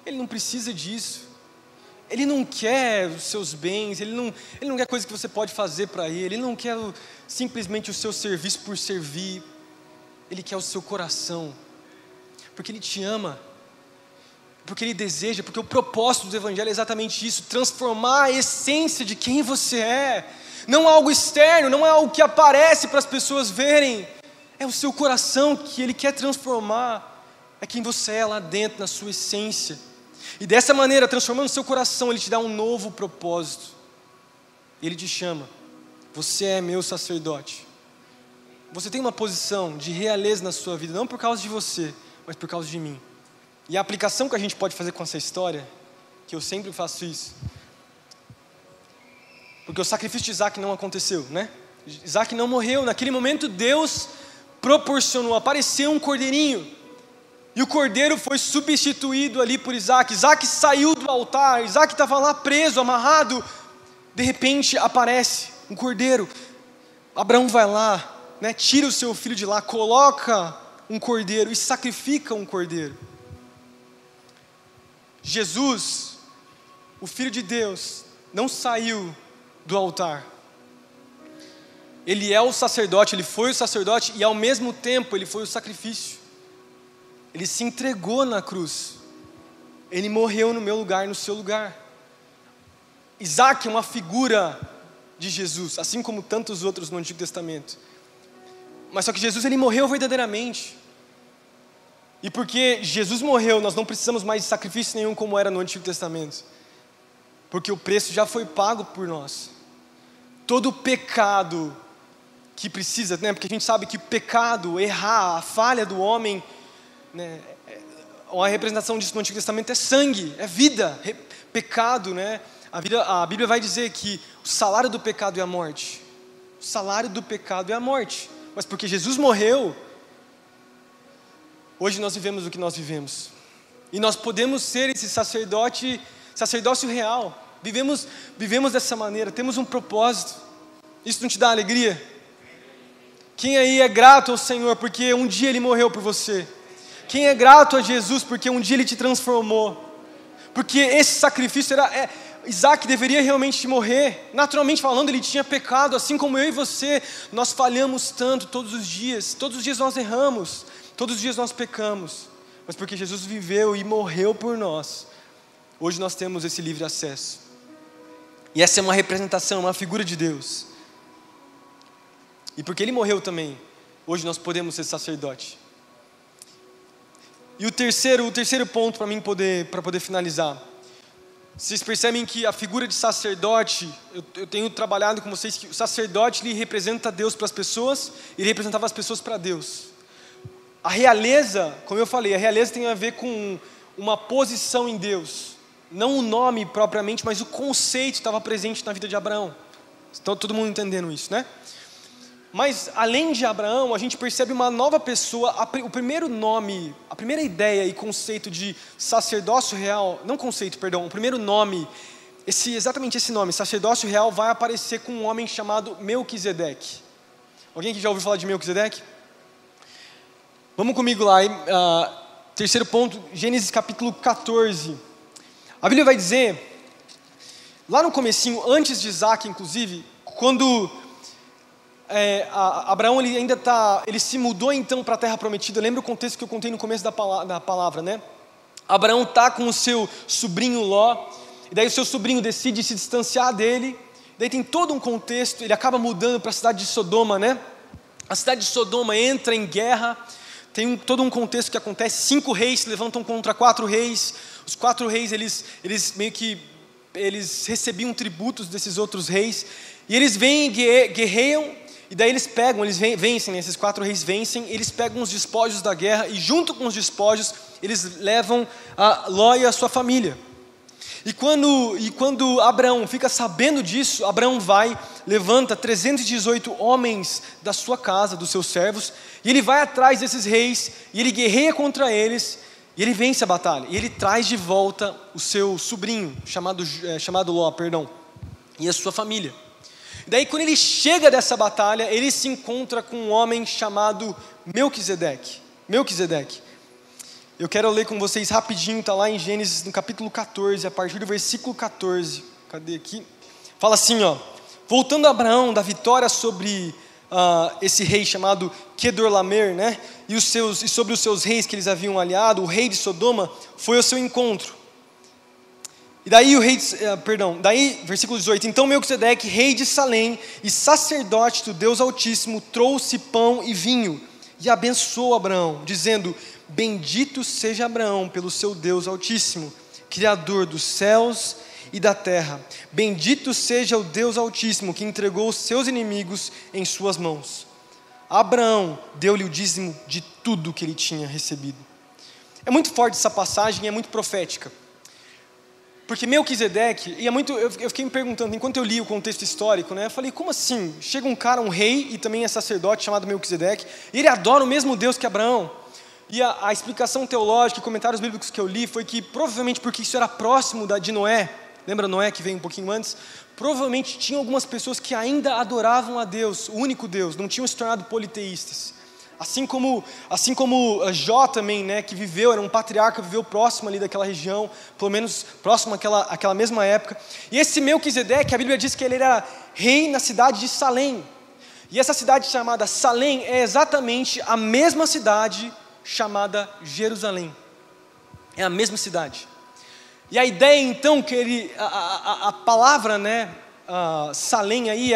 Ele não precisa disso. Ele não quer os seus bens, Ele não quer coisa que você pode fazer para Ele. Ele não quer simplesmente o seu serviço por servir. Ele quer o seu coração. Porque Ele te ama, porque Ele deseja, porque o propósito do Evangelho é exatamente isso, transformar a essência de quem você é, não algo externo, não é algo que aparece para as pessoas verem, é o seu coração que Ele quer transformar, é quem você é lá dentro, na sua essência, e dessa maneira, transformando o seu coração, Ele te dá um novo propósito, Ele te chama, você é meu sacerdote, você tem uma posição de realeza na sua vida, não por causa de você, mas por causa de mim. E a aplicação que a gente pode fazer com essa história, que eu sempre faço isso, porque o sacrifício de Isaac não aconteceu, né? Isaac não morreu, naquele momento Deus proporcionou, apareceu um cordeirinho, e o cordeiro foi substituído ali por Isaac. Isaac saiu do altar, Isaac estava lá preso, amarrado, de repente aparece um cordeiro, Abraão vai lá, né? Tira o seu filho de lá, coloca um cordeiro e sacrifica um cordeiro. Jesus, o Filho de Deus, não saiu do altar. Ele é o sacerdote, Ele foi o sacerdote e ao mesmo tempo Ele foi o sacrifício. Ele se entregou na cruz. Ele morreu no meu lugar, no seu lugar. Isaac é uma figura de Jesus, assim como tantos outros no Antigo Testamento. Mas só que Jesus, Ele morreu verdadeiramente. E porque Jesus morreu, nós não precisamos mais de sacrifício nenhum como era no Antigo Testamento. Porque o preço já foi pago por nós. Todo pecado que precisa, né? Porque a gente sabe que o pecado, errar, a falha do homem, né? A representação disso no Antigo Testamento é sangue, é vida, pecado, né? A Bíblia vai dizer que o salário do pecado é a morte. O salário do pecado é a morte. Mas porque Jesus morreu, hoje nós vivemos o que nós vivemos. E nós podemos ser esse sacerdócio real. Vivemos dessa maneira, temos um propósito. Isso não te dá alegria? Quem aí é grato ao Senhor porque um dia Ele morreu por você? Quem é grato a Jesus porque um dia Ele te transformou? Porque esse sacrifício Isaac deveria realmente morrer. Naturalmente falando, ele tinha pecado, assim como eu e você. Nós falhamos tanto todos os dias nós erramos, todos os dias nós pecamos. Mas porque Jesus viveu e morreu por nós, hoje nós temos esse livre acesso. E essa é uma representação, uma figura de Deus. E porque Ele morreu também, hoje nós podemos ser sacerdote. E o terceiro ponto para poder finalizar. Vocês percebem que a figura de sacerdote, eu tenho trabalhado com vocês que o sacerdote ele representa Deus para as pessoas, ele representava as pessoas para Deus. A realeza, como eu falei, a realeza tem a ver com uma posição em Deus. Não o nome propriamente, mas o conceito estava presente na vida de Abraão. Então todo mundo entendendo isso, né? Mas além de Abraão, a gente percebe uma nova pessoa. O primeiro nome, a primeira ideia e conceito de sacerdócio real, não conceito, perdão, o primeiro nome, exatamente esse nome, sacerdócio real, vai aparecer com um homem chamado Melquisedeque. Alguém que já ouviu falar de Melquisedeque? Vamos comigo lá, terceiro ponto, Gênesis capítulo 14. A Bíblia vai dizer, lá no comecinho, antes de Isaac inclusive, quando Abraão ele se mudou então para a terra prometida. Lembra o contexto que eu contei no começo da palavra, né? Abraão está com o seu sobrinho Ló, e daí o seu sobrinho decide se distanciar dele, daí tem todo um contexto, ele acaba mudando para a cidade de Sodoma, né? A cidade de Sodoma entra em guerra, tem todo um contexto que acontece, 5 reis se levantam contra 4 reis, os 4 reis eles meio que recebiam tributos desses outros reis, e eles vêm e guerreiam, e daí eles vencem, né? Esses 4 reis vencem, eles pegam os despojos da guerra, e junto com os despojos, eles levam a Ló e a sua família. E quando Abraão fica sabendo disso, Abraão levanta 318 homens da sua casa, dos seus servos, e ele vai atrás desses reis, e ele guerreia contra eles, e ele vence a batalha, e ele traz de volta o seu sobrinho, chamado Ló, e a sua família. Daí quando ele chega dessa batalha, ele se encontra com um homem chamado Melquisedeque. Eu quero ler com vocês rapidinho, está lá em Gênesis, no capítulo 14, a partir do versículo 14. Cadê aqui? Fala assim, ó. Voltando a Abraão da vitória sobre esse rei chamado Quedorlaomer, né? E sobre os seus reis que eles haviam aliado, o rei de Sodoma foi ao seu encontro. E daí versículo 18, então Melquisedeque, rei de Salém e sacerdote do Deus Altíssimo, trouxe pão e vinho e abençoou Abraão, dizendo, bendito seja Abraão pelo seu Deus Altíssimo, Criador dos céus e da terra, bendito seja o Deus Altíssimo que entregou os seus inimigos em suas mãos. Abraão deu-lhe o dízimo de tudo que ele tinha recebido. É muito forte essa passagem, é muito profética. Porque Melquisedeque, eu fiquei me perguntando, enquanto eu li o contexto histórico, né, eu falei, como assim? Chega um cara, um rei, e também é sacerdote, chamado Melquisedeque, e ele adora o mesmo Deus que Abraão. E a explicação teológica e comentários bíblicos que eu li foi que, provavelmente porque isso era próximo de Noé, lembra Noé que veio um pouquinho antes? Provavelmente tinha algumas pessoas que ainda adoravam a Deus, o único Deus, não tinham se tornado politeístas. Assim como Jó também, né, que era um patriarca, viveu próximo ali daquela região, pelo menos próximo àquela mesma época. E esse Melquisedeque, a Bíblia diz que ele era rei na cidade de Salém. E essa cidade chamada Salém é exatamente a mesma cidade chamada Jerusalém. É a mesma cidade. E a ideia então que a palavra, né, Salém aí,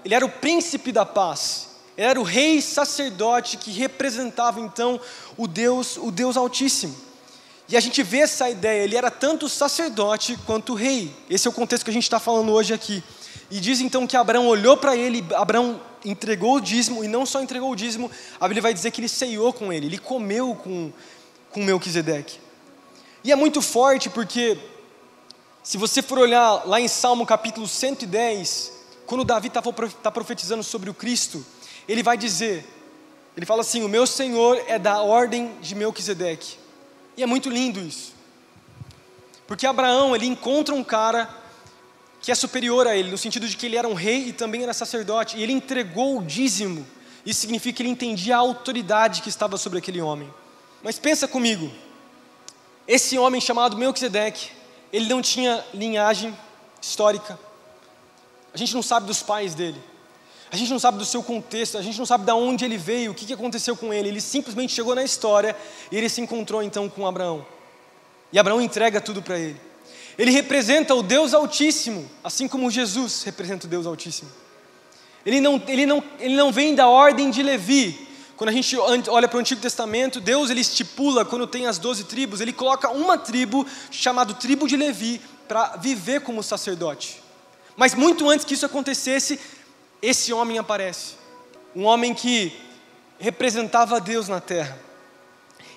ele era o príncipe da paz. Ele era o rei sacerdote que representava então o Deus Altíssimo. E a gente vê essa ideia, ele era tanto sacerdote quanto rei. Esse é o contexto que a gente está falando hoje aqui. E diz então que Abraão olhou para ele, Abraão entregou o dízimo, e não só entregou o dízimo, a Bíblia vai dizer que ele ceiou com ele comeu com Melquisedeque. E é muito forte porque, se você for olhar lá em Salmo capítulo 110, quando Davi está profetizando sobre o Cristo, ele vai dizer, ele fala assim, o meu Senhor é da ordem de Melquisedeque. E é muito lindo isso. Porque Abraão, ele encontra um cara que é superior a ele, no sentido de que ele era um rei e também era sacerdote, e ele entregou o dízimo. Isso significa que ele entendia a autoridade que estava sobre aquele homem. Mas pensa comigo, esse homem chamado Melquisedeque, ele não tinha linhagem, histórica. A gente não sabe dos pais dele. A gente não sabe do seu contexto, a gente não sabe de onde ele veio, o que aconteceu com ele. Ele simplesmente chegou na história e ele se encontrou então com Abraão. E Abraão entrega tudo para ele. Ele representa o Deus Altíssimo, assim como Jesus representa o Deus Altíssimo. Ele não vem da ordem de Levi. Quando a gente olha para o Antigo Testamento, Deus ele estipula, quando tem as 12 tribos, ele coloca uma tribo, chamada tribo de Levi, para viver como sacerdote. Mas muito antes que isso acontecesse, esse homem aparece. Um homem que representava Deus na terra.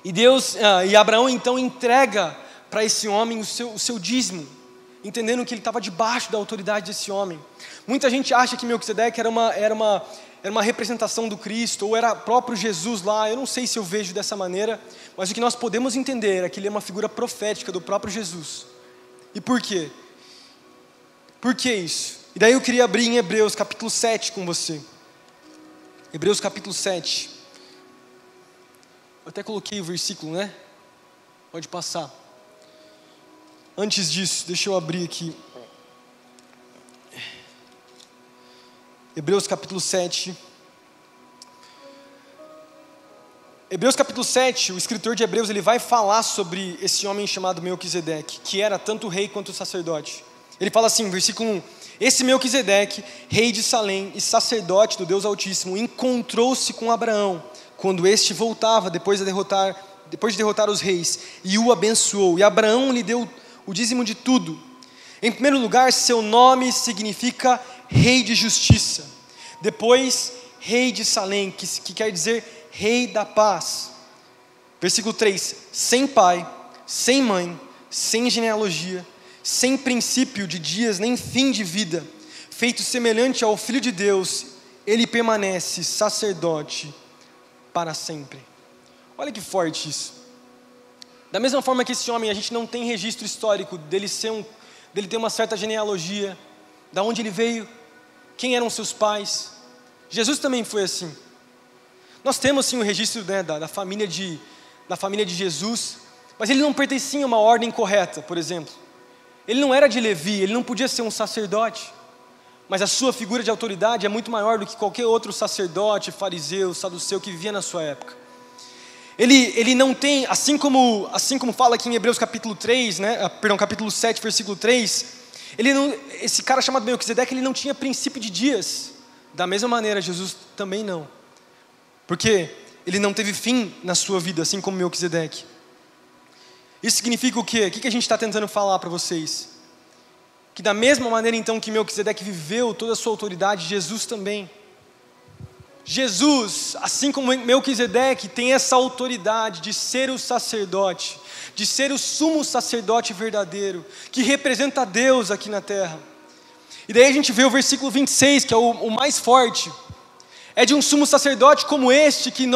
E Abraão então entrega para esse homem o seu dízimo, entendendo que ele estava debaixo da autoridade desse homem. Muita gente acha que Melquisedeque era uma representação do Cristo, ou era próprio Jesus lá. Eu não sei se eu vejo dessa maneira, mas o que nós podemos entender é que ele é uma figura profética do próprio Jesus. E por quê? Por que isso? E daí eu queria abrir em Hebreus capítulo 7 com você. Hebreus capítulo 7. Eu até coloquei o versículo, né? Pode passar. Antes disso, deixa eu abrir aqui. Hebreus capítulo 7. Hebreus capítulo 7, o escritor de Hebreus, ele vai falar sobre esse homem chamado Melquisedeque, que era tanto rei quanto sacerdote. Ele fala assim, versículo 1. Esse Melquisedeque, rei de Salém e sacerdote do Deus Altíssimo, encontrou-se com Abraão, quando este voltava depois de derrotar os reis, e o abençoou. E Abraão lhe deu o dízimo de tudo. Em primeiro lugar, seu nome significa rei de justiça. Depois, rei de Salém, que quer dizer rei da paz. Versículo 3, sem pai, sem mãe, sem genealogia, sem princípio de dias nem fim de vida, feito semelhante ao Filho de Deus, ele permanece sacerdote para sempre. Olha que forte isso. Da mesma forma que esse homem, a gente não tem registro histórico dele ter uma certa genealogia, da onde ele veio, quem eram seus pais. Jesus também foi assim. Nós temos sim o registro, né, da família de Jesus, mas ele não pertencia a uma ordem correta, por exemplo. Ele não era de Levi, ele não podia ser um sacerdote, mas a sua figura de autoridade é muito maior do que qualquer outro sacerdote, fariseu, saduceu que vivia na sua época. Ele não tem, assim como fala aqui em Hebreus capítulo 3, capítulo 7, versículo 3, esse cara chamado Melquisedeque, ele não tinha princípio de dias. Da mesma maneira, Jesus também não. Porque ele não teve fim na sua vida, assim como Melquisedeque. Isso significa o quê? O que a gente está tentando falar para vocês? Que da mesma maneira então que Melquisedeque viveu toda a sua autoridade, Jesus também. Jesus, assim como Melquisedeque, tem essa autoridade de ser o sacerdote, de ser o sumo sacerdote verdadeiro, que representa Deus aqui na terra. E daí a gente vê o versículo 26, que é o mais forte. É de um sumo sacerdote como este que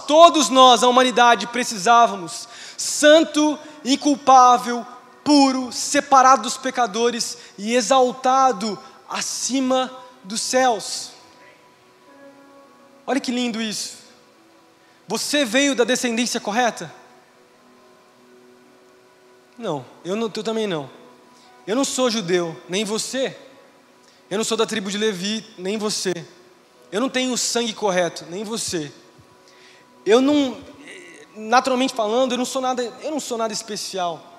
todos nós, a humanidade, precisávamos. Santo, inculpável, puro, separado dos pecadores e exaltado acima dos céus. Olha que lindo isso. Você veio da descendência correta? Não, eu também não. Eu não sou judeu, nem você. Eu não sou da tribo de Levi, nem você. Eu não tenho o sangue correto, nem você. Eu não, naturalmente falando, eu não sou nada especial.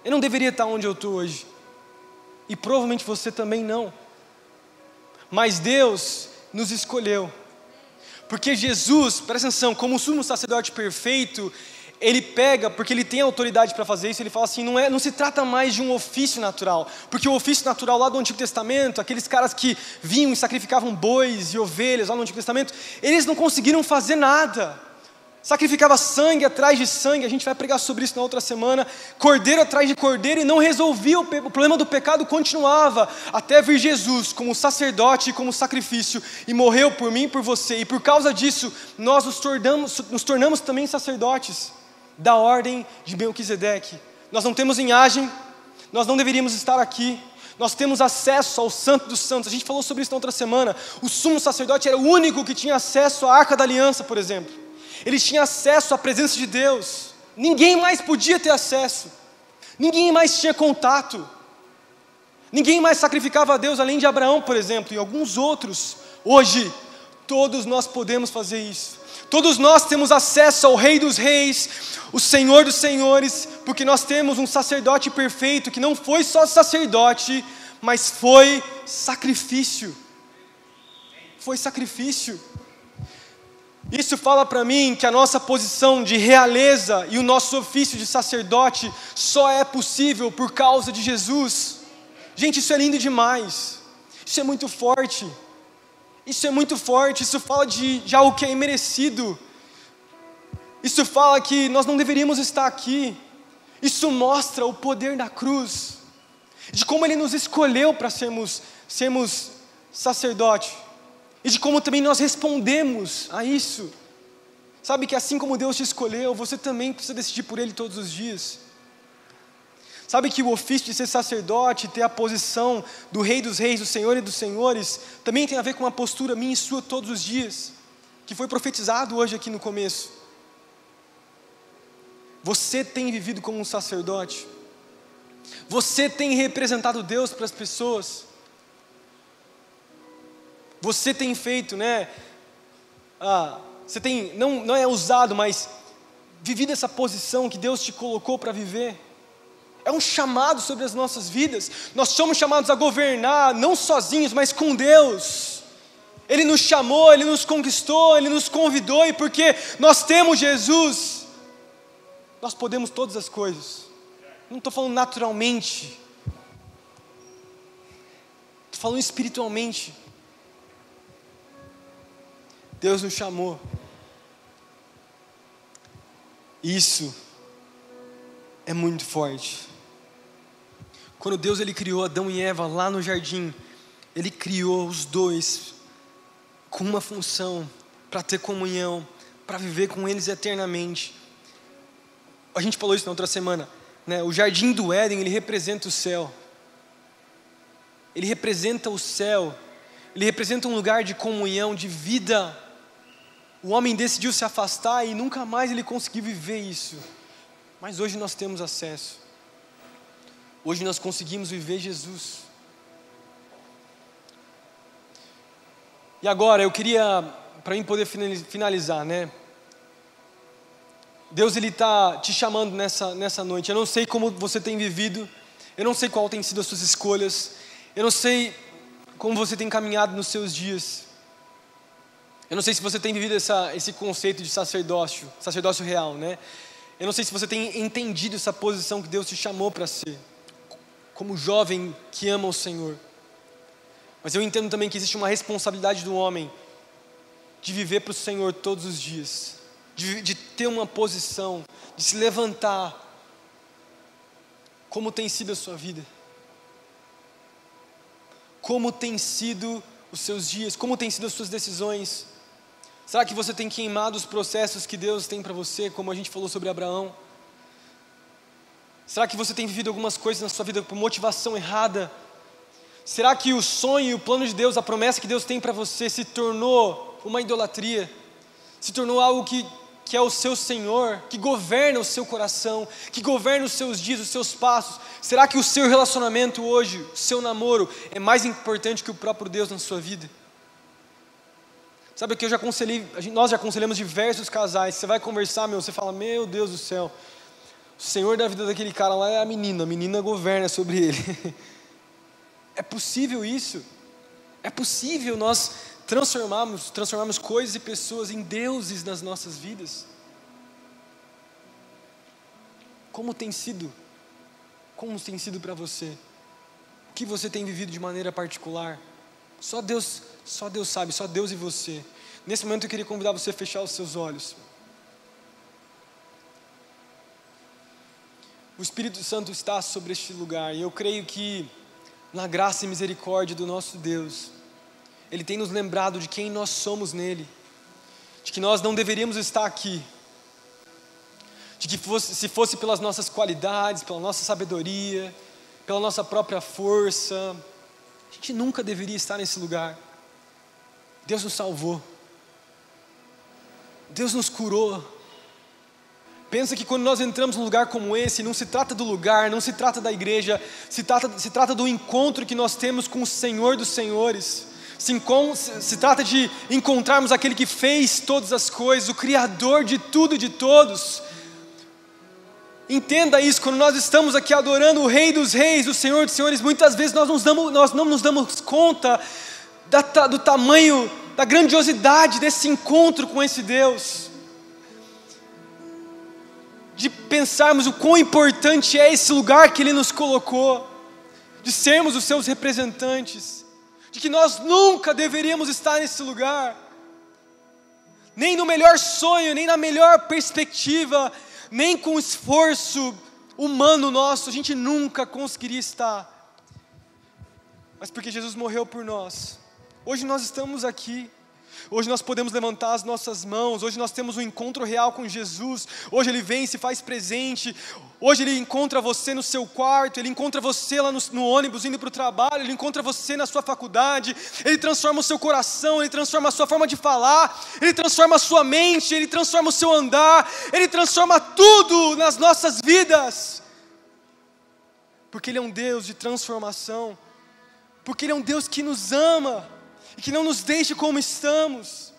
Eu não deveria estar onde eu estou hoje. E provavelmente você também não. Mas Deus nos escolheu. Porque Jesus, presta atenção, como o sumo sacerdote perfeito, ele pega, porque ele tem autoridade para fazer isso, ele fala assim, não se trata mais de um ofício natural, porque o ofício natural lá do Antigo Testamento, aqueles caras que vinham e sacrificavam bois e ovelhas lá no Antigo Testamento, eles não conseguiram fazer nada, sacrificava sangue atrás de sangue, a gente vai pregar sobre isso na outra semana, cordeiro atrás de cordeiro, e não resolvia o problema do pecado, continuava, até vir Jesus como sacerdote e como sacrifício, e morreu por mim e por você, e por causa disso, nós nos tornamos também sacerdotes, da ordem de Melquisedeque. Nós não temos linhagem, nós não deveríamos estar aqui, nós temos acesso ao Santo dos Santos. A gente falou sobre isso na outra semana. O sumo sacerdote era o único que tinha acesso à Arca da Aliança, por exemplo. Ele tinha acesso à presença de Deus. Ninguém mais podia ter acesso. Ninguém mais tinha contato. Ninguém mais sacrificava a Deus além de Abraão, por exemplo, e alguns outros. Hoje, todos nós podemos fazer isso. Todos nós temos acesso ao Rei dos Reis, o Senhor dos Senhores, porque nós temos um sacerdote perfeito, que não foi só sacerdote, mas foi sacrifício. Foi sacrifício. Isso fala para mim que a nossa posição de realeza e o nosso ofício de sacerdote só é possível por causa de Jesus. Gente, isso é lindo demais. Isso é muito forte. Isso é muito forte. Isso fala de algo que é imerecido. Isso fala que nós não deveríamos estar aqui. Isso mostra o poder da cruz, de como Ele nos escolheu para sermos sacerdote, e de como também nós respondemos a isso. Sabe que assim como Deus te escolheu, você também precisa decidir por Ele todos os dias. Sabe que o ofício de ser sacerdote, ter a posição do Rei dos Reis, do Senhor e dos Senhores, também tem a ver com uma postura minha e sua todos os dias, que foi profetizado hoje aqui no começo. Você tem vivido como um sacerdote? Você tem representado Deus para as pessoas? Você tem feito, você tem, não é usado, mas vivido essa posição que Deus te colocou para viver? É um chamado sobre as nossas vidas. Nós somos chamados a governar, não sozinhos, mas com Deus. Ele nos chamou, Ele nos conquistou, Ele nos convidou, e porque nós temos Jesus, nós podemos todas as coisas. Não estou falando naturalmente, estou falando espiritualmente. Deus nos chamou. Isso é muito forte. Quando Deus Ele criou Adão e Eva lá no jardim, Ele criou os dois com uma função, para ter comunhão, para viver com eles eternamente. A gente falou isso na outra semana, o jardim do Éden, ele representa o céu. Ele representa o céu. Ele representa um lugar de comunhão, de vida. O homem decidiu se afastar e nunca mais ele conseguiu viver isso. Mas hoje nós temos acesso. Hoje nós conseguimos viver Jesus. E agora eu queria, para mim poder finalizar, Deus Ele está te chamando nessa noite. Eu não sei como você tem vivido, eu não sei qual tem sido as suas escolhas, eu não sei como você tem caminhado nos seus dias. Eu não sei se você tem vivido esse conceito de sacerdócio real, Eu não sei se você tem entendido essa posição que Deus te chamou para ser, como jovem que ama o Senhor. Mas eu entendo também que existe uma responsabilidade do homem de viver para o Senhor todos os dias, de ter uma posição, de se levantar. Como tem sido a sua vida? Como tem sido os seus dias? Como tem sido as suas decisões? Será que você tem queimado os processos que Deus tem para você, como a gente falou sobre Abraão? Será que você tem vivido algumas coisas na sua vida por motivação errada? Será que o sonho e o plano de Deus, a promessa que Deus tem para você se tornou uma idolatria? Se tornou algo que é o seu Senhor, que governa o seu coração, que governa os seus dias, os seus passos? Será que o seu relacionamento hoje, o seu namoro, é mais importante que o próprio Deus na sua vida? Sabe que nós já aconselhamos diversos casais. Você vai conversar, você fala, meu Deus do céu, o Senhor da vida daquele cara lá é a menina governa sobre ele. É possível isso? É possível nós transformarmos coisas e pessoas em deuses nas nossas vidas? Como tem sido para você? O que você tem vivido de maneira particular? Só Deus sabe, só Deus e você. Nesse momento eu queria convidar você a fechar os seus olhos. O Espírito Santo está sobre este lugar, e eu creio que na graça e misericórdia do nosso Deus, Ele tem nos lembrado de quem nós somos nele, de que nós não deveríamos estar aqui, de que se fosse pelas nossas qualidades, pela nossa sabedoria, pela nossa própria força, a gente nunca deveria estar nesse lugar. Deus nos salvou, Deus nos curou, Pensa que quando nós entramos num lugar como esse, não se trata do lugar, não se trata da igreja, se trata do encontro que nós temos com o Senhor dos Senhores. Se trata de encontrarmos aquele que fez todas as coisas, o Criador de tudo e de todos. Entenda isso, quando nós estamos aqui adorando o Rei dos Reis, o Senhor dos Senhores, muitas vezes nós não nos damos conta do tamanho, da grandiosidade desse encontro com esse Deus. De pensarmos o quão importante é esse lugar que Ele nos colocou, de sermos os seus representantes, de que nós nunca deveríamos estar nesse lugar, nem no melhor sonho, nem na melhor perspectiva, nem com esforço humano nosso, a gente nunca conseguiria estar, mas porque Jesus morreu por nós, hoje nós estamos aqui. Hoje nós podemos levantar as nossas mãos, hoje nós temos um encontro real com Jesus, hoje Ele vem e se faz presente, hoje Ele encontra você no seu quarto, Ele encontra você lá no ônibus indo para o trabalho, Ele encontra você na sua faculdade, Ele transforma o seu coração, Ele transforma a sua forma de falar, Ele transforma a sua mente, Ele transforma o seu andar, Ele transforma tudo nas nossas vidas, porque Ele é um Deus de transformação, porque Ele é um Deus que nos ama, e que não nos deixe como estamos.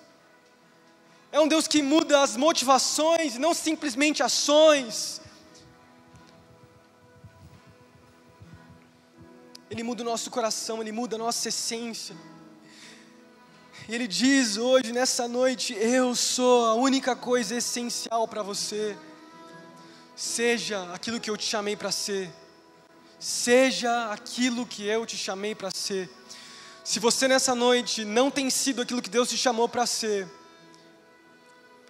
É um Deus que muda as motivações, não simplesmente ações. Ele muda o nosso coração, Ele muda a nossa essência. E Ele diz hoje, nessa noite, eu sou a única coisa essencial para você. Seja aquilo que eu te chamei para ser. Seja aquilo que eu te chamei para ser. Se você nessa noite não tem sido aquilo que Deus te chamou para ser,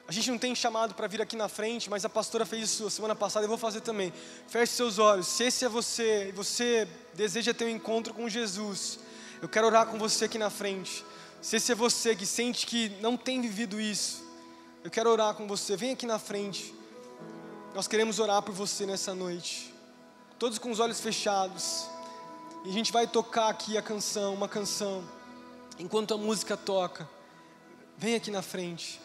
a gente não tem chamado para vir aqui na frente, mas a pastora fez isso semana passada, eu vou fazer também. Feche seus olhos, se esse é você, e você deseja ter um encontro com Jesus, eu quero orar com você aqui na frente. Se esse é você que sente que não tem vivido isso, eu quero orar com você, vem aqui na frente. Nós queremos orar por você nessa noite, todos com os olhos fechados. E a gente vai tocar aqui uma canção, enquanto a música toca. Vem aqui na frente.